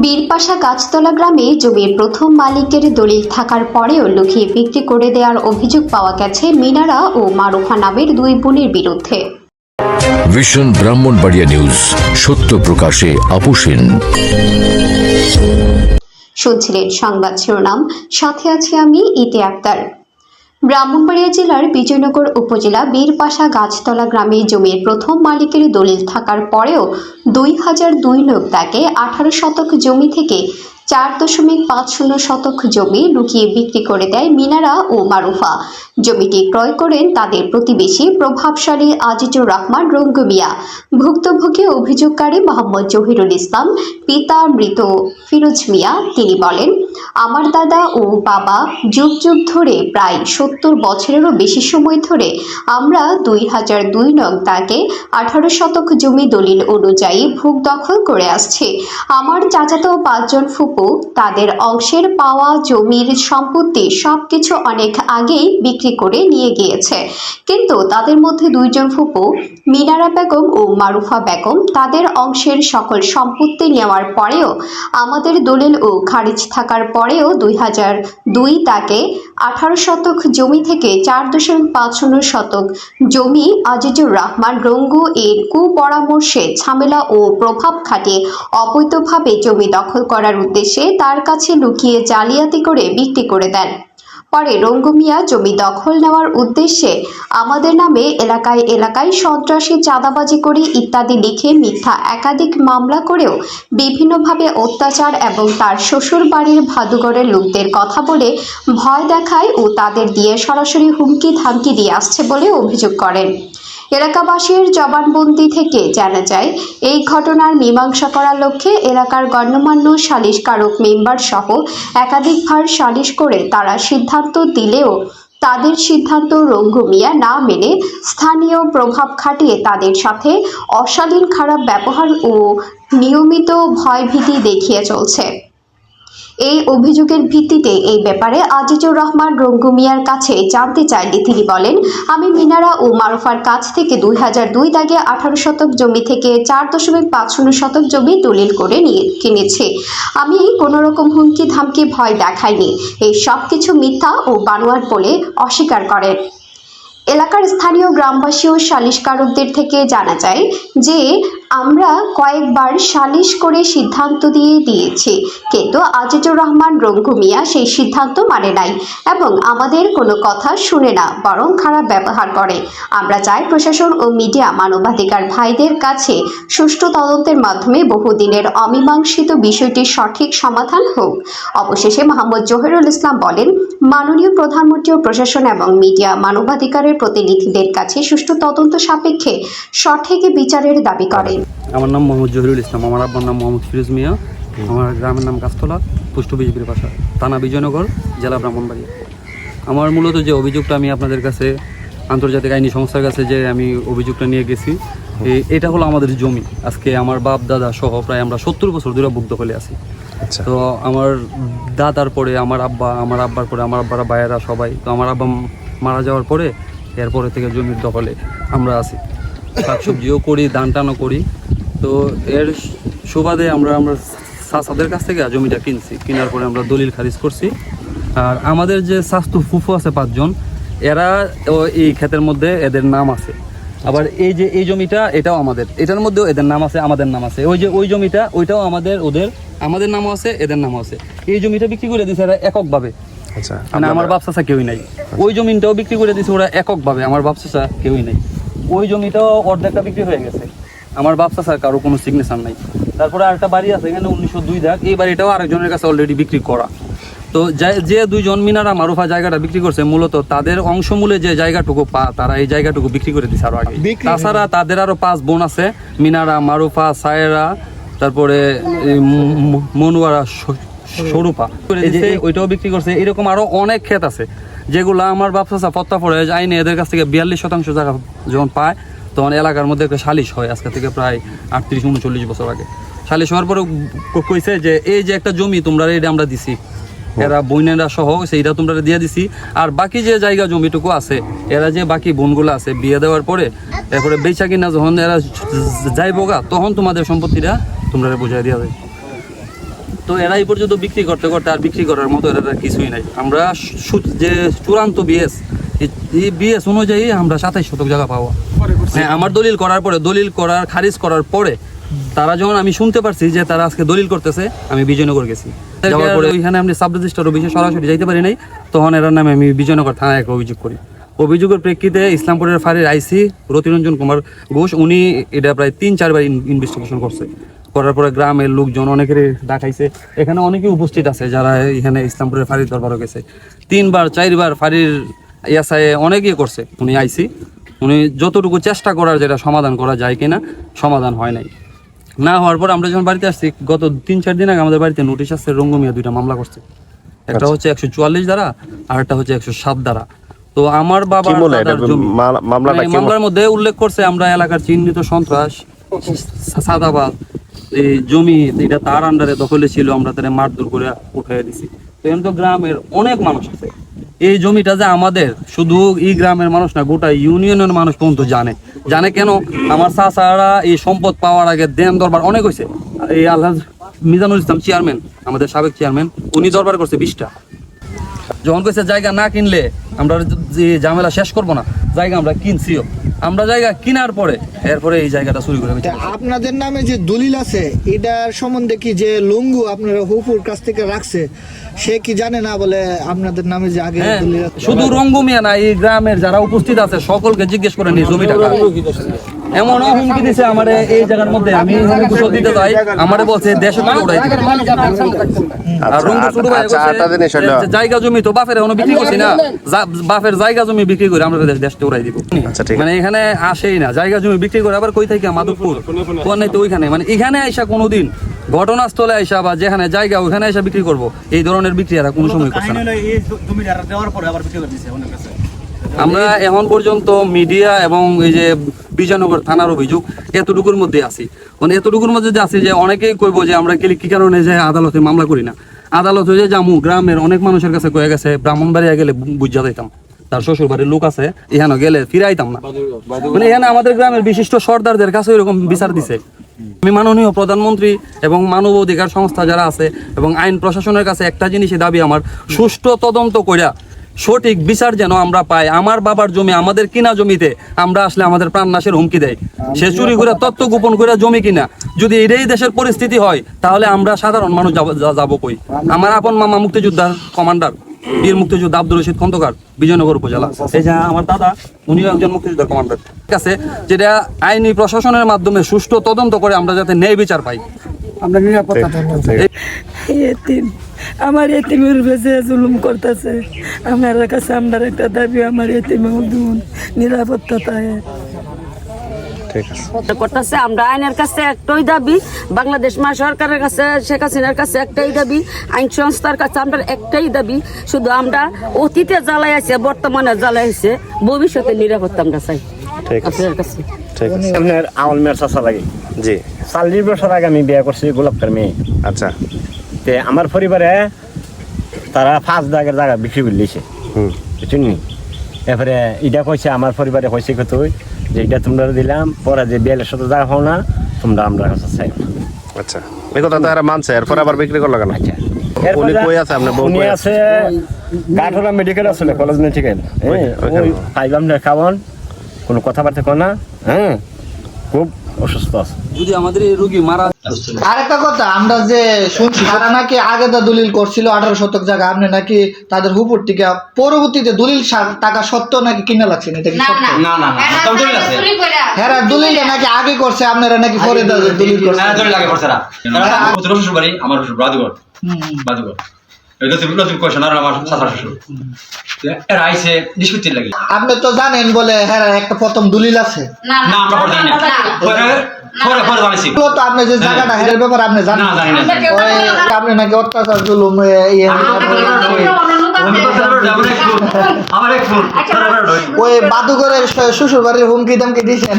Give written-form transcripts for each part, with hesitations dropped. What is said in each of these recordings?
বীরপাশা গাছতলা গ্রামে জমির প্রথম মালিকের দলিল থাকার পরেও লুকিয়ে বিক্রি করে দেওয়ার অভিযোগ পাওয়া গেছে মিনারা ও মারুফা নামের দুই বোনের বিরুদ্ধে। ভিশন ব্রাহ্মণবাড়িয়া নিউজ, সত্য প্রকাশে আপোষহীন। শুনছিলেন সংবাদ শিরোনাম, সাথে আছি আমি ইতি আক্তার। ব্রাহ্মণবাড়িয়া জেলার বিজয়নগর উপজেলা বীরপাশা গাছতলা গ্রামে জমির প্রথম মালিকের দলিল থাকার পরেও 2002 লোক তাকে 18 শতক জমি থেকে 4.50 শতক জমি লুকিয়ে বিক্রি করে দেয় মিনারা ও মারুফা। জমিটি ক্রয় করেন তাদের প্রতিবেশী প্রভাবশালী আজিজুর রহমান রঙ্গু মিয়া। ভুক্তভোগী অভিযোগকারী মোহাম্মদ জহিরুল ইসলাম, পিতা মৃত ফিরোজ মিয়া। তিনি বলেন, আমার দাদা ও বাবা যুগ যুগ ধরে প্রায় 70 বছরেরও বেশি সময় ধরে আমরা 2002 নং তাকে 18 শতক জমি দলিল অনুযায়ী ভোগ দখল করে আসছে। আমার চাচাতো 5 জন ফুপু তাদের অংশের পাওয়া জমির সম্পত্তি সবকিছু অনেক আগেই বিক্রি করে নিয়ে গিয়েছে, কিন্তু তাদের মধ্যে 2 জন ফুপু মিনারা বেগম ও মারুফা বেগম তাদের অংশের সকল সম্পত্তি নেওয়ার পরেও আমাদের দলিল ও খারিজ থাকার পরেও 2002 তাকে 18 শতক জমি থেকে 4.50 শতক জমি আজিজুর রহমান রঙ্গু এর কুপরামর্শে ঝামেলা ও প্রভাব খাটিয়ে অবৈধভাবে জমি দখল করার উদ্দেশ্যে তার কাছে লুকিয়ে জালিয়াতি করে বিক্রি করে দেন। পরে রঙ্গু মিয়া জমি দখল নেওয়ার উদ্দেশ্যে আমাদের নামে এলাকায় এলাকায় সন্ত্রাসী চাঁদাবাজি করে ইত্যাদি লিখে মিথ্যা একাধিক মামলা করেও বিভিন্নভাবে অত্যাচার এবং তার শ্বশুর বাড়ির ভাদুগড়ের লোকদের কথা বলে ভয় দেখায় ও তাদের দিয়ে সরাসরি হুমকি ধামকি দিয়ে আসছে বলে অভিযোগ করেন। এলাকাবাসীর জবানবন্দি থেকে জানা যায়, এই ঘটনার মীমাংসা করার লক্ষ্যে এলাকার গণ্যমান্য সালিশকারক মেম্বার সহ একাধিকবার সালিশ করে তারা সিদ্ধান্ত দিলেও তাদের সিদ্ধান্ত রঙ্গু মিয়া না মেনে স্থানীয় প্রভাব খাটিয়ে তাদের সাথে অশালীন খারাপ ব্যবহার ও নিয়মিত ভয়ভীতি দেখিয়ে চলছে। এই অভিযোগের ভিত্তিতে এই ব্যাপারে আজিজুর রহমান রঙ্গু মিয়ার কাছে জানতে চাইলে তিনি বলেন, আমি মিনারা ও মারুফার কাছ থেকে 2002 দাগে 18 শতক জমি থেকে 4.50 শতক জমি দলিল করে কিনেছি। আমি কোনো রকম হুমকি ধামকি ভয় দেখাইনি। এই সব কিছু মিথ্যা ও বানোয়াট বলে অস্বীকার করেন। এলাকার স্থানীয় গ্রামবাসী ও সালিশকারকদের থেকে জানা যায় যে আমরা কয়েকবার সালিশ করে সিদ্ধান্ত দিয়েছি, কিন্তু আজিজুর রহমান রঙ্গু মিয়া সেই সিদ্ধান্ত মানে নাই এবং আমাদের কোনো কথা শুনে না, বরং খারাপ ব্যবহার করে। আমরা চাই প্রশাসন ও মিডিয়া মানবাধিকার ভাইদের কাছে সুষ্ঠু তদন্তের মাধ্যমে বহুদিনের অমীমাংসিত বিষয়টির সঠিক সমাধান হোক। অবশেষে মোহাম্মদ জহিরুল ইসলাম বলেন, মাননীয় প্রধানমন্ত্রী ও প্রশাসন এবং মিডিয়া মানবাধিকারের প্রতিনিধিদের কাছে সুষ্ঠু তদন্ত সাপেক্ষে সঠিক বিচারের দাবি করেন। আমার নাম মোহাম্মদ জহিরুল ইসলাম, আমার আব্বার নাম মোহাম্মদ ফিরোজ মিয়া, আমার গ্রামের নাম গাছতলা, পোস্ট অফিস বীরপাশা, থানা বিজয়নগর, জেলা ব্রাহ্মণবাড়িয়া। আমার মূলত যে অভিযোগটা আমি আপনাদের কাছে আন্তর্জাতিক আইনি সংস্থার কাছে যে আমি অভিযোগটা নিয়ে গেছি, এটা হলো আমাদের জমি। আজকে আমার বাপ দাদা সহ প্রায় আমরা 70 বছর ধরে ভুক্ত হলে আছি। তো আমার দাদার পরে আমার আব্বা, আমার আব্বার পরে আমার আব্বার ভাইয়েরা সবাই, তো আমার আব্বা মারা যাওয়ার পরে এরপরে থেকে জমির দখলে আমরা আছি। শাকসবজিও করি, ধান টানও করি। তো এর সুবাদে আমরা চাচাদের কাছ থেকে জমিটা কিনছি। কেনার পরে আমরা দলিল খারিজ করছি। আর আমাদের যে স্বাস্থ্য ফুফু আছে 5 জন, এরা এই ক্ষেতের মধ্যে এদের নাম আছে। আবার এই যে এই জমিটা, এটাও আমাদের, এটার মধ্যেও এদের নাম আছে, আমাদের নাম আছে। ওই যে ওই জমিটা, ওইটাও আমাদের, আমাদের নামও আছে, এদের নামও আছে। এই জমিটা বিক্রি করে দিয়েছে এরা এককভাবে। আচ্ছা, মানে আমার বাপ চাচা কেউই নাই। ওই জমিটাও বিক্রি করে দিয়েছে ওরা এককভাবে, আমার বাপ চাচা কেউই নাই। ওই জমিটাও অর্ধেকটা বিক্রি হয়ে গেছে, আমার বাপ চাচার কারো কোনো সিগনেচার নাই। তারপরে আরেকটা বাড়ি আছে এখানে 1902 দাগ, এই বাড়িটাও আরেকজনের কাছে অলরেডি বিক্রি করা। তো যে 2 জন মিনারা মারুফা জায়গাটা বিক্রি করছে, মূলত তাদের অংশমূলে যে জায়গাটুকু তারা এই জায়গাটুকু বিক্রি করে দিচ্ছে আরো আগে। তাছাড়া তাদের আরো 5 বোন আছে, মিনারা, মারুফা, সায়েরা, তারপরে মনুয়ারা, স্বরূপা, ওইটাও বিক্রি করছে। এরকম আরো অনেক ক্ষেত আছে যেগুলো আমার বাপ চাচা পত্তা পড়ে আইনে এদের কাছ থেকে 42% জায়গা যখন পায়, তখন এলাকার মধ্যে একটা সালিশ হয়। আজকে থেকে প্রায় 38-39 বছর আগে সালিশ হওয়ার পরে কইছে যে এই যে একটা জমি তোমরা এটা আমরা দিছি, এরা বোনেরা সহ সেইটা তোমরা দিয়ে দিছি। আর বাকি যে জায়গা জমিটুকু আছে, এরা যে বাকি বোনগুলো আছে বিয়ে দেওয়ার পরে এরপরে বেচা কিনা যখন এরা যাইবগা, তখন তোমাদের সম্পত্তিটা তোমরা বুঝাই দেওয়া যায়। তো এরা এই পর্যন্ত বিক্রি করতে করতে আর বিক্রি করার মতো এরা কিছুই নাই। আমরা যে চূড়ান্ত বিএস, এই বিএস অনুযায়ী আমরা 27 শতক জায়গা পাওয়া। হ্যাঁ, আমার দলিল করার পরে, দলিল করার খারিজ করার পরে তারা যখন আমি শুনতে পারছি যে তারা আজকে দলিল করতেছে, আমি বিজয়নগর গেছি। যাওয়ার পরে ওইখানে আমি সাব রেজিস্ট্রার অফিসে সরাসরি যাইতে পারি নাই, তখন এরার নামে আমি বিজয়নগর থানায় একটা অভিযোগ করি। অভিযোগের প্রেক্ষিতে ইসলামপুরের ফাঁড়ির আইসি রতিরঞ্জন কুমার ঘোষ, উনি এটা প্রায় 3-4 বার ইনভেস্টিগেশন করছে। করার পরে গ্রামের লোকজন অনেকেরই ডাকাইছে, এখানে অনেকেই উপস্থিত আছে যারা এখানে ইসলামপুরের ফাঁড়ির দরবারও গেছে। 3-4 ফাঁড়ির ইয়াসায় অনেকেই করছে। উনি আইসি, উনি যতটুকু চেষ্টা করার যেটা সমাধান করা যায় কিনা, সমাধান হয় নাই। না হওয়ার পর আমরা যখন বাড়িতে আসছি, গত 3-4 দিন আগে আমাদের বাড়িতে নোটিশ আসছে, রঙ্গমিয়া 2টা মামলা করছে। একটা হচ্ছে 144 দ্বারা, আর একটা হচ্ছে 107 দ্বারা। তো আমার বাবা মামলার মধ্যে উল্লেখ করছে আমরা এলাকার চিহ্নিত সন্ত্রাস, সাদাবাদ, এই জমি এটা তার আন্ডারে দখলে ছিল, আমরা তারা মারধর করে উঠাই দিছি। তো এমন তো গ্রামের অনেক মানুষ আছে, এই জমিটা যে আমাদের, শুধু এই গ্রামের মানুষ না, গোটা ইউনিয়নের মানুষ পর্যন্ত জানে কেন? আমার চাচারা এই সম্পদ পাওয়ার আগে দেন দরবার অনেক হয়েছে। এই আল্লাহ মিজানুল ইসলাম চেয়ারম্যান, আমাদের সাবেক চেয়ারম্যান, উনি দরবার করছে 20টা। যখন কইছে জায়গা না কিনলে আমরা যে ঝামেলা শেষ করবো না, জায়গা আমরা কিনছিও। আমরা জায়গা কেনার পরে এরপরে এই জায়গাটা চুরি করে। আপনাদের নামে যে দলিল আছে এটার সম্বন্ধে কি যে লঙ্গু আপনারা হুপুর কাছ থেকে রাখছে, সে কি জানে না বলে আপনাদের নামে যে আগে দলিল আছে? শুধু রঙ্গমিয়া না, এই গ্রামের যারা উপস্থিত আছে সকলকে জিজ্ঞেস করে নি জমিটা কার। এমন হুমকি দিছে আমারে এই জায়গার মধ্যে, আমি এখানে গোসল দিতে যাই, আমারে বলছে দেশে তুলে উড়াই দিবে। আর রঙ্গু ছোট ভাই বলছে জায়গা জমি তো বাপের এখনো বিক্রি করছি না, বাপের জায়গা জমি বিক্রি করে আমরা দেশে উড়াই দিব। মানে এখানে আসেই না, জায়গা জমি বিক্রি করে আবার কই থেকে মাধবপুর কোন নাই তো ওইখানে, মানে এখানে আইসা কোনোদিন ঘটনাস্থলে আইসা বা যেখানে জায়গা ওখানে আইসা বিক্রি করবো, এই ধরনের বিক্রি এরা কোনো সময় করছে না। আমরা এখন পর্যন্ত মিডিয়া এবং এই যে বিজয়নগর থানার অভিযোগ এতটুকুর মধ্যে আছি, মানে এতটুকুর মধ্যে যে আছি যে অনেকেই কইবো যে আমরা কি কারণে যে আদালতে মামলা করি না। আদালত হয়ে যে জামু গ্রামের অনেক মানুষের কাছে কয়ে গেছে, ব্রাহ্মণবাড়িয়া গেলে বুঝা যাইতাম, তার শ্বশুর বাড়ির লোক আছে, এখানে গেলে ফিরাইতাম না। মানে এখানে আমাদের গ্রামের বিশিষ্ট সর্দারদের কাছে এরকম বিচার দিছে। আমি মাননীয় প্রধানমন্ত্রী এবং মানব অধিকার সংস্থা যারা আছে এবং আইন প্রশাসনের কাছে একটা জিনিসই দাবি আমার, সুষ্ঠু তদন্ত কইরা সঠিক বিচার যেন আমরা পাই। আমার বাবার জমি, আমাদের কিনা জমিতে আমরা আসলে আমাদের প্রাণ নাশের হুমকি দেয়, সে চুরি করে তথ্য গোপন করে জমি কিনা। যদি এটাই দেশের পরিস্থিতি হয় তাহলে আমরা সাধারণ মানুষ যাবো কই? আমার আপন মামা মুক্তিযোদ্ধার কমান্ডার, বীর মুক্তিযোদ্ধা আব্দুল রশিদ খন্দকার, বিজয়নগর উপজেলা। এই যে আমার দাদা, উনিও একজন মুক্তিযোদ্ধার কমান্ডার। ঠিক আছে, যেটা আইনি প্রশাসনের মাধ্যমে সুষ্ঠু তদন্ত করে আমরা যাতে ন্যায় বিচার পাই। আমরা নিরাপত্তা আমার এতিমের উপরে জুলুম করতেছে, আমার কাছে আমার একটা দাবি, আমার এতিমের নিরাপত্তা করতেছে। আমরা আইনের কাছে একটাই দাবি, বাংলাদেশ মা সরকারের কাছে, শেখ হাসিনার কাছে একটাই দাবি, আইন সংস্থার কাছে আমরা একটাই দাবি, শুধু আমরা অতীতে জ্বালাই আছে, বর্তমানে জ্বালাই আছে, ভবিষ্যতে নিরাপত্তা আমরা চাই আপনার কাছে। আপনার আমল মেয়ের চাষা লাগে জি, 40 বছর আগে আমি বিয়ে করছি গোলাপকার মেয়ে। আচ্ছা, তে আমার পরিবারে তারা 5 দাগের জায়গা বিক্রি করে দিয়েছে, বুঝছেন নি? এরপরে এটা কইছে আমার পরিবারে কইছে কত যে এটা তোমরা দিলাম, পরে যে 42 জায়গা হও না তোমরা আমরা কাছে চাই। আচ্ছা, এই কথা তারা মানছে, এরপর আবার বিক্রি করলো কেন? আচ্ছা, উনি কই আছে? আপনার বউ কই আছে? কাঠোলা মেডিকেল আসলে কলেজ মেডিকেল, ওই পাইলাম না খাওয়ান, কোনো কথাবার্তা কয় না, হ্যাঁ, খুব অসুস্থ আছে। যদি আমাদের এই রোগী মারা। আরেকটা কথা, আমরা যে শুনছি তারা নাকি আগে তো দলিল করছিল 18 শতক জায়গা, আপনি নাকি তাদের হুপুর টিকা পরবর্তীতে দলিল টাকা সত্ত্বেও নাকি কিনা লাগছে, এটা কি সত্য? না না না, দলিল আছে। হ্যাঁ, দলিলটা নাকি আগে করছে, আপনারা নাকি পরে দলিল করছে? হ্যাঁ, দলিল আগে করছে না। আমার শ্বশুর বাড়ি, আমার শ্বশুর বাদুগর, বাদুগর আপনি তো জানেন বলে হ্যাঁ একটা প্রথম দলিল আছে না, আমরা পরে জানিছি তো আপনি যে জায়গাটা হেরের ব্যাপার আপনি জানেন না? ওই আপনি নাকি অত্যাচার জুলুম ওই বাদুগরের শ্বশুর বাড়ির হুমকি দামকি দিয়েছেন,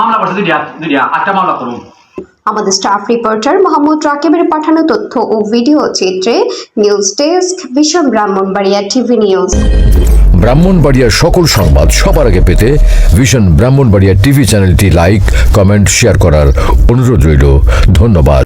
মামলা করছে, 2টা মামলা করুন। আমাদের স্টাফ রিপোর্টার মোহাম্মদ রাকিবের পাঠানো তথ্য ও ভিডিও চিত্রে news desk, vision Brahmanbaria TV news. ব্রাহ্মণবাড়িয়ার সকল সংবাদ সবার আগে পেতে ভিশন ব্রাহ্মণবাড়িয়া টিভি চ্যানেলটি লাইক, কমেন্ট, শেয়ার করার অনুরোধ রইল। ধন্যবাদ।